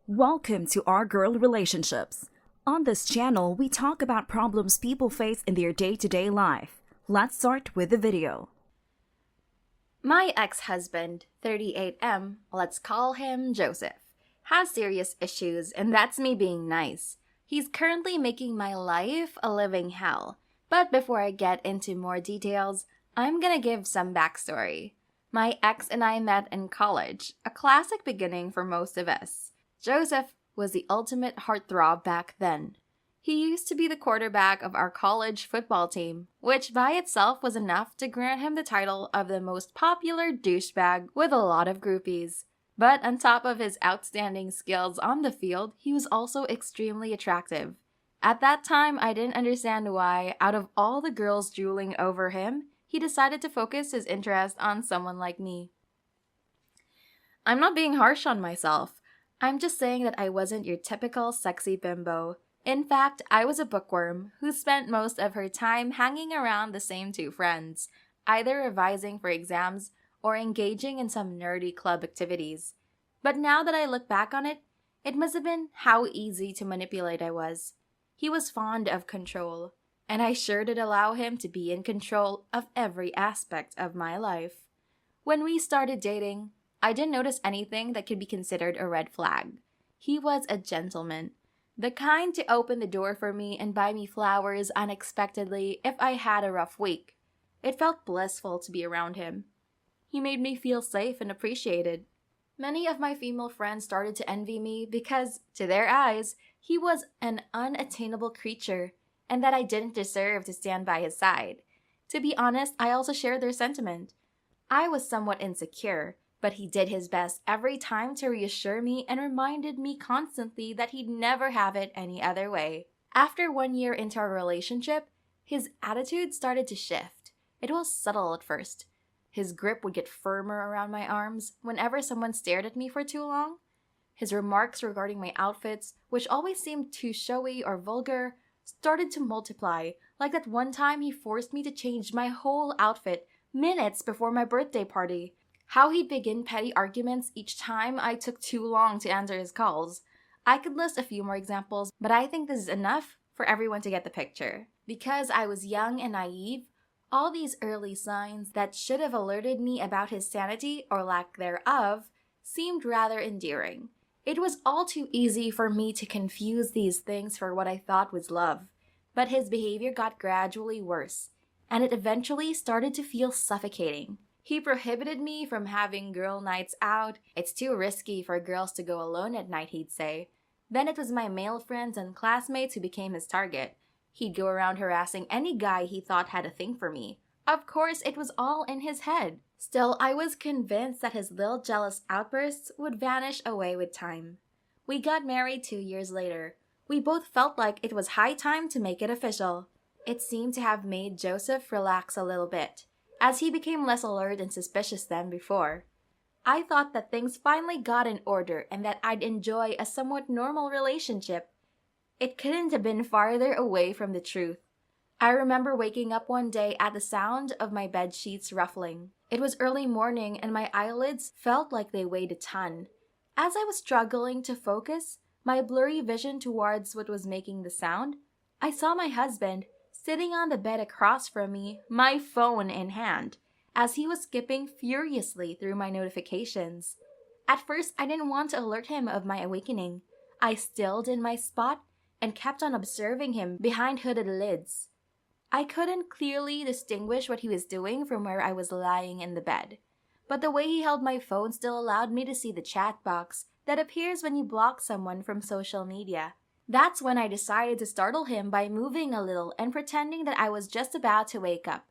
Welcome to Our Girl Relationships. On this channel, we talk about problems people face in their day-to-day life. Let's start with the video. My ex-husband, 38M, let's call him Joseph, has serious issues, and that's me being nice. He's currently making my life a living hell. But before I get into more details, I'm gonna give some backstory. My ex and I met in college, a classic beginning for most of us. Joseph was the ultimate heartthrob back then. He used to be the quarterback of our college football team, which by itself was enough to grant him the title of the most popular douchebag with a lot of groupies. But on top of his outstanding skills on the field, he was also extremely attractive. At that time, I didn't understand why, out of all the girls drooling over him, he decided to focus his interest on someone like me. I'm not being harsh on myself. I'm just saying that I wasn't your typical sexy bimbo. In fact, I was a bookworm who spent most of her time hanging around the same two friends, either revising for exams or engaging in some nerdy club activities. But now that I look back on it, it must have been how easy to manipulate I was. He was fond of control, and I sure did allow him to be in control of every aspect of my life. When we started dating, I didn't notice anything that could be considered a red flag. He was a gentleman, the kind to open the door for me and buy me flowers unexpectedly if I had a rough week. It felt blissful to be around him. He made me feel safe and appreciated. Many of my female friends started to envy me because, to their eyes, he was an unattainable creature and that I didn't deserve to stand by his side. To be honest, I also shared their sentiment. I was somewhat insecure, but he did his best every time to reassure me and reminded me constantly that he'd never have it any other way. After 1 year into our relationship, his attitude started to shift. It was subtle at first. His grip would get firmer around my arms whenever someone stared at me for too long. His remarks regarding my outfits, which always seemed too showy or vulgar, started to multiply, like that one time he forced me to change my whole outfit minutes before my birthday party. How he'd begin petty arguments each time I took too long to answer his calls. I could list a few more examples, but I think this is enough for everyone to get the picture. Because I was young and naive, all these early signs that should have alerted me about his sanity or lack thereof seemed rather endearing. It was all too easy for me to confuse these things for what I thought was love, but his behavior got gradually worse, and it eventually started to feel suffocating. He prohibited me from having girl nights out. It's too risky for girls to go alone at night, he'd say. Then it was my male friends and classmates who became his target. He'd go around harassing any guy he thought had a thing for me. Of course, it was all in his head. Still, I was convinced that his little jealous outbursts would vanish away with time. We got married 2 years later. We both felt like it was high time to make it official. It seemed to have made Joseph relax a little bit, as he became less alert and suspicious than before. I thought that things finally got in order and that I'd enjoy a somewhat normal relationship. It couldn't have been farther away from the truth. I remember waking up one day at the sound of my bed sheets ruffling. It was early morning and my eyelids felt like they weighed a ton. As I was struggling to focus my blurry vision towards what was making the sound, I saw my husband sitting on the bed across from me, my phone in hand, as he was skipping furiously through my notifications. At first, I didn't want to alert him of my awakening. I stilled in my spot and kept on observing him behind hooded lids. I couldn't clearly distinguish what he was doing from where I was lying in the bed, but the way he held my phone still allowed me to see the chat box that appears when you block someone from social media. That's when I decided to startle him by moving a little and pretending that I was just about to wake up.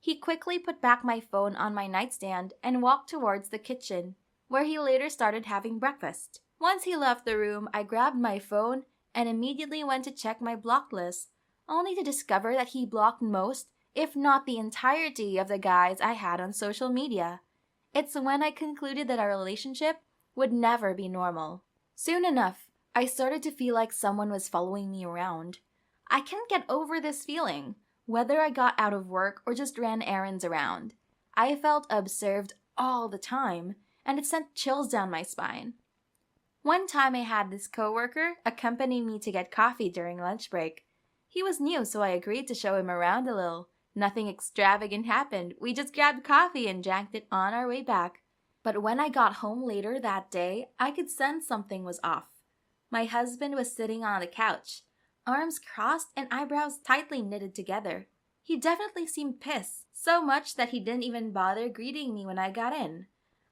He quickly put back my phone on my nightstand and walked towards the kitchen, where he later started having breakfast. Once he left the room, I grabbed my phone and immediately went to check my blocked list, only to discover that he blocked most, if not the entirety of the guys I had on social media. It's when I concluded that our relationship would never be normal. Soon enough, I started to feel like someone was following me around. I can't get over this feeling, whether I got out of work or just ran errands around. I felt observed all the time, and it sent chills down my spine. One time I had this coworker accompany me to get coffee during lunch break. He was new, so I agreed to show him around a little. Nothing extravagant happened. We just grabbed coffee and drank it on our way back. But when I got home later that day, I could sense something was off. My husband was sitting on the couch, arms crossed and eyebrows tightly knitted together. He definitely seemed pissed, so much that he didn't even bother greeting me when I got in.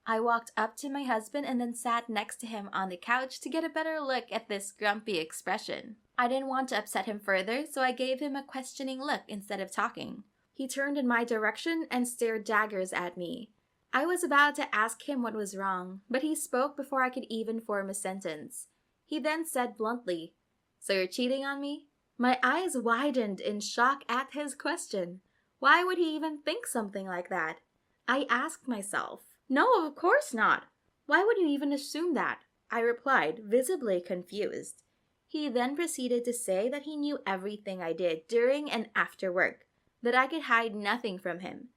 I walked up to my husband and then sat next to him on the couch to get a better look at this grumpy expression. I didn't want to upset him further, so I gave him a questioning look instead of talking. He turned in my direction and stared daggers at me. I was about to ask him what was wrong, but he spoke before I could even form a sentence. He then said bluntly, "So you're cheating on me?" My eyes widened in shock at his question. Why would he even think something like that? I asked myself. No, of course not. Why would you even assume that? I replied, visibly confused. He then proceeded to say that he knew everything I did during and after work, that I could hide nothing from him.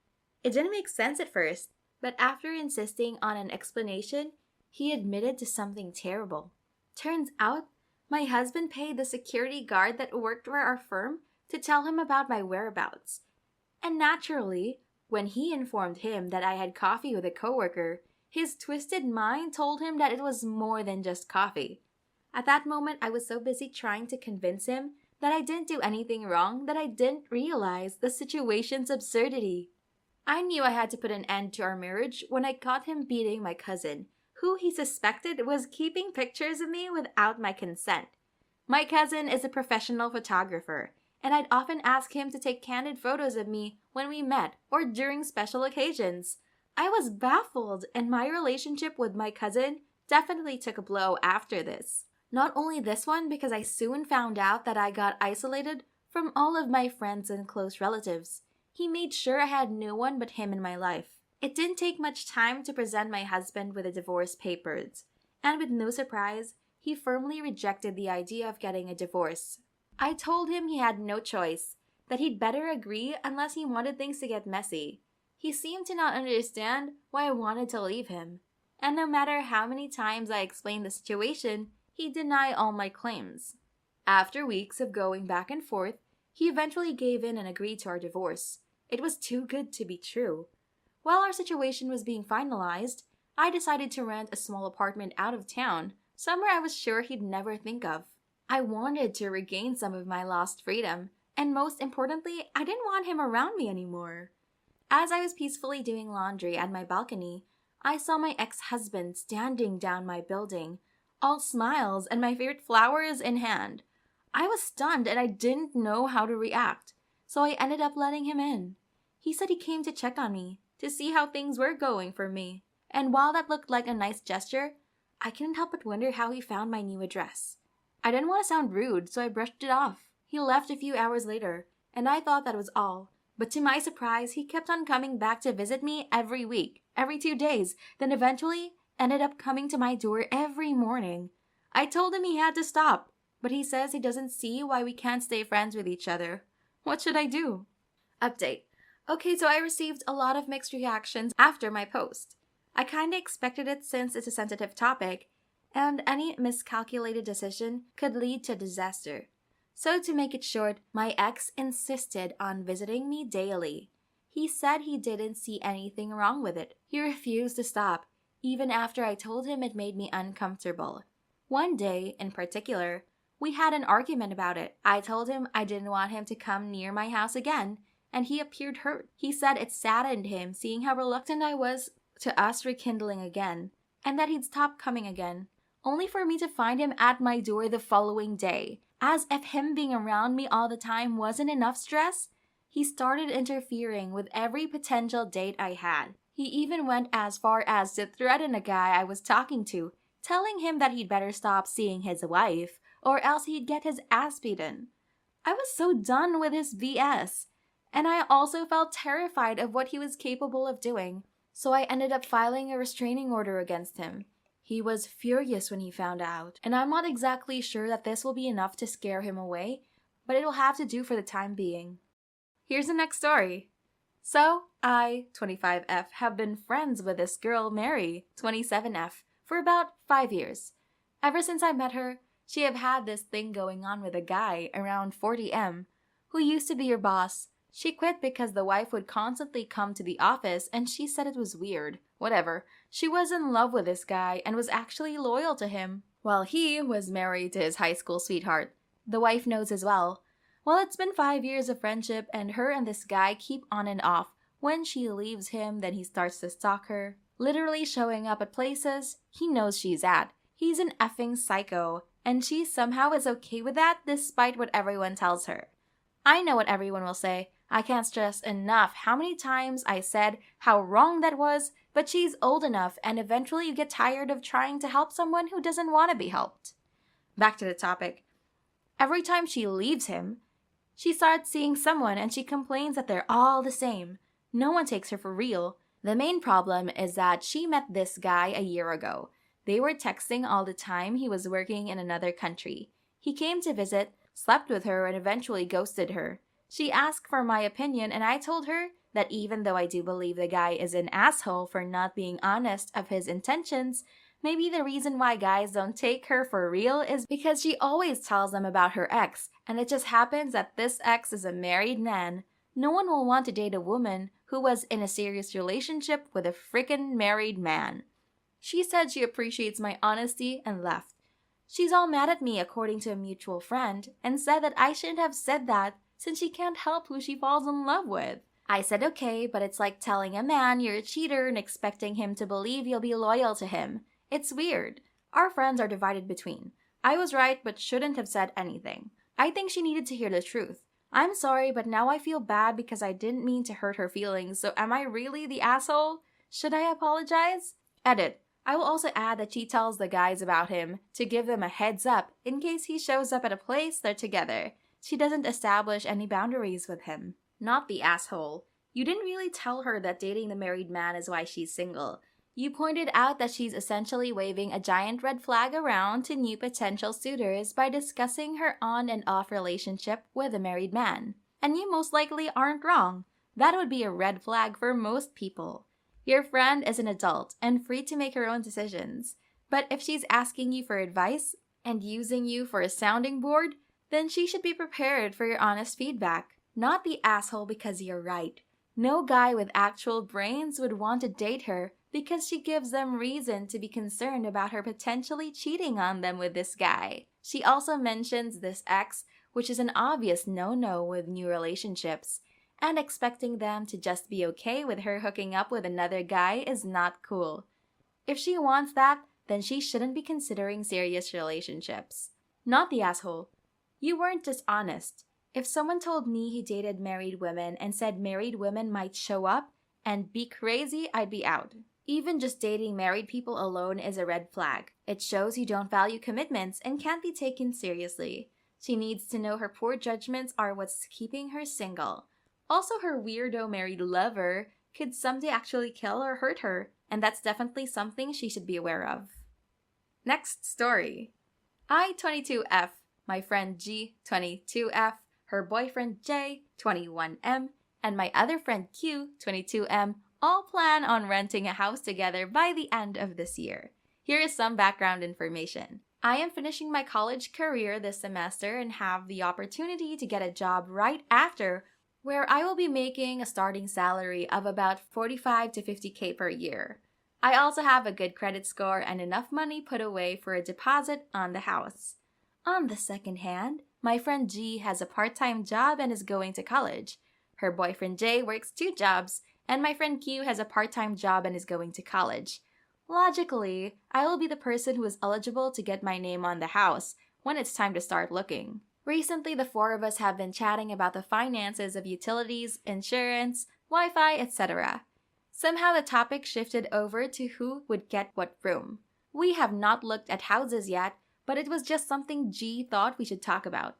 It didn't make sense at first, but after insisting on an explanation, he admitted to something terrible. Turns out, my husband paid the security guard that worked for our firm to tell him about my whereabouts. And naturally, when he informed him that I had coffee with a coworker, his twisted mind told him that it was more than just coffee. At that moment, I was so busy trying to convince him that I didn't do anything wrong that I didn't realize the situation's absurdity. I knew I had to put an end to our marriage when I caught him beating my cousin, who he suspected was keeping pictures of me without my consent. My cousin is a professional photographer, and I'd often ask him to take candid photos of me when we met or during special occasions. I was baffled, and my relationship with my cousin definitely took a blow after this. Not only this one, because I soon found out that I got isolated from all of my friends and close relatives. He made sure I had no one but him in my life. It didn't take much time to present my husband with the divorce papers, and with no surprise, he firmly rejected the idea of getting a divorce. I told him he had no choice, that he'd better agree unless he wanted things to get messy. He seemed to not understand why I wanted to leave him, and no matter how many times I explained the situation, he denied all my claims. After weeks of going back and forth, he eventually gave in and agreed to our divorce. It was too good to be true. While our situation was being finalized, I decided to rent a small apartment out of town, somewhere I was sure he'd never think of. I wanted to regain some of my lost freedom, and most importantly, I didn't want him around me anymore. As I was peacefully doing laundry at my balcony, I saw my ex-husband standing down my building, all smiles and my favorite flowers in hand. I was stunned and I didn't know how to react, so I ended up letting him in. He said he came to check on me, to see how things were going for me, and while that looked like a nice gesture, I couldn't help but wonder how he found my new address. I didn't want to sound rude, so I brushed it off. He left a few hours later, and I thought that was all. But to my surprise, he kept on coming back to visit me every week, every 2 days, then eventually ended up coming to my door every morning. I told him he had to stop, but he says he doesn't see why we can't stay friends with each other. What should I do? Update. Okay, so I received a lot of mixed reactions after my post. I kinda expected it since it's a sensitive topic, and any miscalculated decision could lead to disaster. So to make it short, my ex insisted on visiting me daily. He said he didn't see anything wrong with it. He refused to stop, even after I told him it made me uncomfortable. One day, in particular, we had an argument about it. I told him I didn't want him to come near my house again, and he appeared hurt. He said it saddened him seeing how reluctant I was to us rekindling again, and that he'd stop coming again, only for me to find him at my door the following day. As if him being around me all the time wasn't enough stress, he started interfering with every potential date I had. He even went as far as to threaten a guy I was talking to, telling him that he'd better stop seeing his wife, or else he'd get his ass beaten. I was so done with his BS, and I also felt terrified of what he was capable of doing, so I ended up filing a restraining order against him. He was furious when he found out, and I'm not exactly sure that this will be enough to scare him away, but it will have to do for the time being. Here's the next story. So, I, 25F, have been friends with this girl, Mary, 27F, for about 5 years. Ever since I met her, she have had this thing going on with a guy around 40M, who used to be your boss. She quit because the wife would constantly come to the office and she said it was weird. Whatever. She was in love with this guy and was actually loyal to him, while he was married to his high school sweetheart. The wife knows as well. Well, it's been 5 years of friendship and her and this guy keep on and off. When she leaves him, then he starts to stalk her, literally showing up at places he knows she's at. He's an effing psycho, and she somehow is okay with that despite what everyone tells her. I know what everyone will say. I can't stress enough how many times I said how wrong that was, but she's old enough and eventually you get tired of trying to help someone who doesn't want to be helped. Back to the topic. Every time she leaves him, she starts seeing someone and she complains that they're all the same. No one takes her for real. The main problem is that she met this guy a year ago. They were texting all the time. He was working in another country. He came to visit, slept with her, and eventually ghosted her. She asked for my opinion, and I told her that even though I do believe the guy is an asshole for not being honest of his intentions, maybe the reason why guys don't take her for real is because she always tells them about her ex, and it just happens that this ex is a married man. No one will want to date a woman who was in a serious relationship with a frickin' married man. She said she appreciates my honesty and left. She's all mad at me according to a mutual friend and said that I shouldn't have said that since she can't help who she falls in love with. I said okay, but it's like telling a man you're a cheater and expecting him to believe you'll be loyal to him. It's weird. Our friends are divided between. I was right but shouldn't have said anything. I think she needed to hear the truth. I'm sorry, but now I feel bad because I didn't mean to hurt her feelings, so am I really the asshole? Should I apologize? Edit. I will also add that she tells the guys about him to give them a heads up in case he shows up at a place they're together. She doesn't establish any boundaries with him. Not the asshole. You didn't really tell her that dating the married man is why she's single. You pointed out that she's essentially waving a giant red flag around to new potential suitors by discussing her on and off relationship with a married man. And you most likely aren't wrong. That would be a red flag for most people. Your friend is an adult and free to make her own decisions. But if she's asking you for advice and using you for a sounding board, then she should be prepared for your honest feedback. Not the asshole because you're right. No guy with actual brains would want to date her because she gives them reason to be concerned about her potentially cheating on them with this guy. She also mentions this ex, which is an obvious no-no with new relationships. And expecting them to just be okay with her hooking up with another guy is not cool. If she wants that, then she shouldn't be considering serious relationships. Not the asshole. You weren't dishonest. If someone told me he dated married women and said married women might show up and be crazy, I'd be out. Even just dating married people alone is a red flag. It shows you don't value commitments and can't be taken seriously. She needs to know her poor judgments are what's keeping her single. Also, her weirdo married lover could someday actually kill or hurt her, and that's definitely something she should be aware of. Next story. I, 22F, my friend G, 22F, her boyfriend J, 21M, and my other friend Q, 22M, all plan on renting a house together by the end of this year. Here is some background information. I am finishing my college career this semester and have the opportunity to get a job right after where I will be making a starting salary of about 45 to 50K per year. I also have a good credit score and enough money put away for a deposit on the house. On the second hand, my friend G has a part-time job and is going to college. Her boyfriend J works 2 jobs, and my friend Q has a part-time job and is going to college. Logically, I will be the person who is eligible to get my name on the house when it's time to start looking. Recently, the 4 of us have been chatting about the finances of utilities, insurance, Wi-Fi, etc. Somehow the topic shifted over to who would get what room. We have not looked at houses yet, but it was just something G thought we should talk about.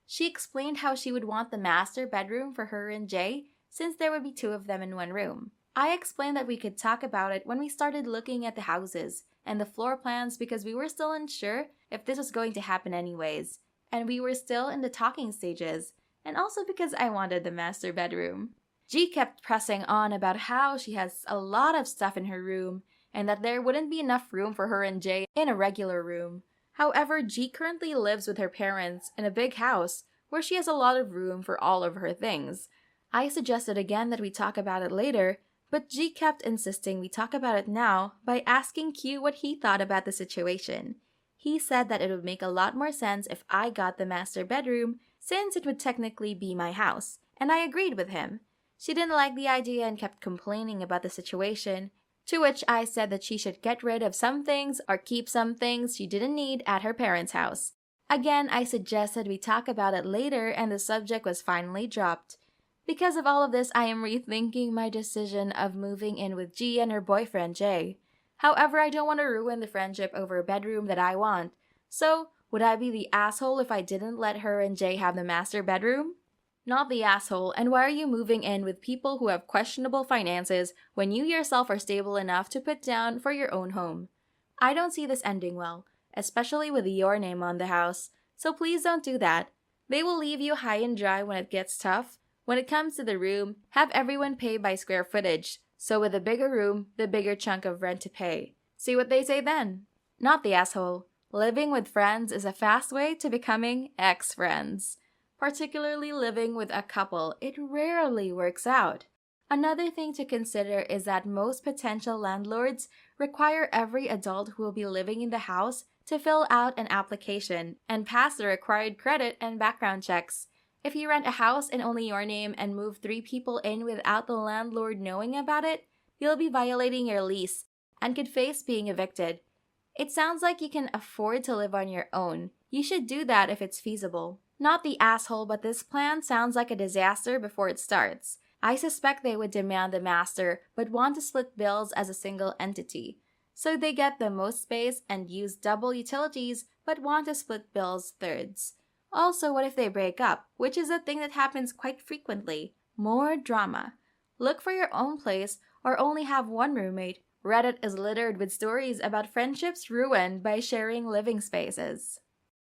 She explained how she would want the master bedroom for her and J, since there would be 2 of them in one room. I explained that we could talk about it when we started looking at the houses and the floor plans because we were still unsure if this was going to happen anyways. And we were still in the talking stages, and also because I wanted the master bedroom. G kept pressing on about how she has a lot of stuff in her room and that there wouldn't be enough room for her and Jay in a regular room. However, G currently lives with her parents in a big house where she has a lot of room for all of her things. I suggested again that we talk about it later, but G kept insisting we talk about it now by asking Q what he thought about the situation. He said that it would make a lot more sense if I got the master bedroom since it would technically be my house, and I agreed with him. She didn't like the idea and kept complaining about the situation, to which I said that she should get rid of some things or keep some things she didn't need at her parents' house. Again, I suggested we talk about it later and the subject was finally dropped. Because of all of this, I am rethinking my decision of moving in with G and her boyfriend Jay. However, I don't want to ruin the friendship over a bedroom that I want. So, would I be the asshole if I didn't let her and Jay have the master bedroom? Not the asshole, and why are you moving in with people who have questionable finances when you yourself are stable enough to put down for your own home? I don't see this ending well, especially with your name on the house, so please don't do that. They will leave you high and dry when it gets tough. When it comes to the room, have everyone pay by square footage, so with a bigger room, the bigger chunk of rent to pay. See what they say then. Not the asshole. Living with friends is a fast way to becoming ex-friends. Particularly living with a couple, it rarely works out. Another thing to consider is that most potential landlords require every adult who will be living in the house to fill out an application and pass the required credit and background checks. If you rent a house in only your name and move 3 people in without the landlord knowing about it, you'll be violating your lease and could face being evicted. It sounds like you can afford to live on your own. You should do that if it's feasible. Not the asshole, but this plan sounds like a disaster before it starts. I suspect they would demand the master, but want to split bills as a single entity. So they get the most space and use double utilities, but want to split bills thirds. Also, what if they break up, which is a thing that happens quite frequently? More drama. Look for your own place or only have one roommate. Reddit is littered with stories about friendships ruined by sharing living spaces.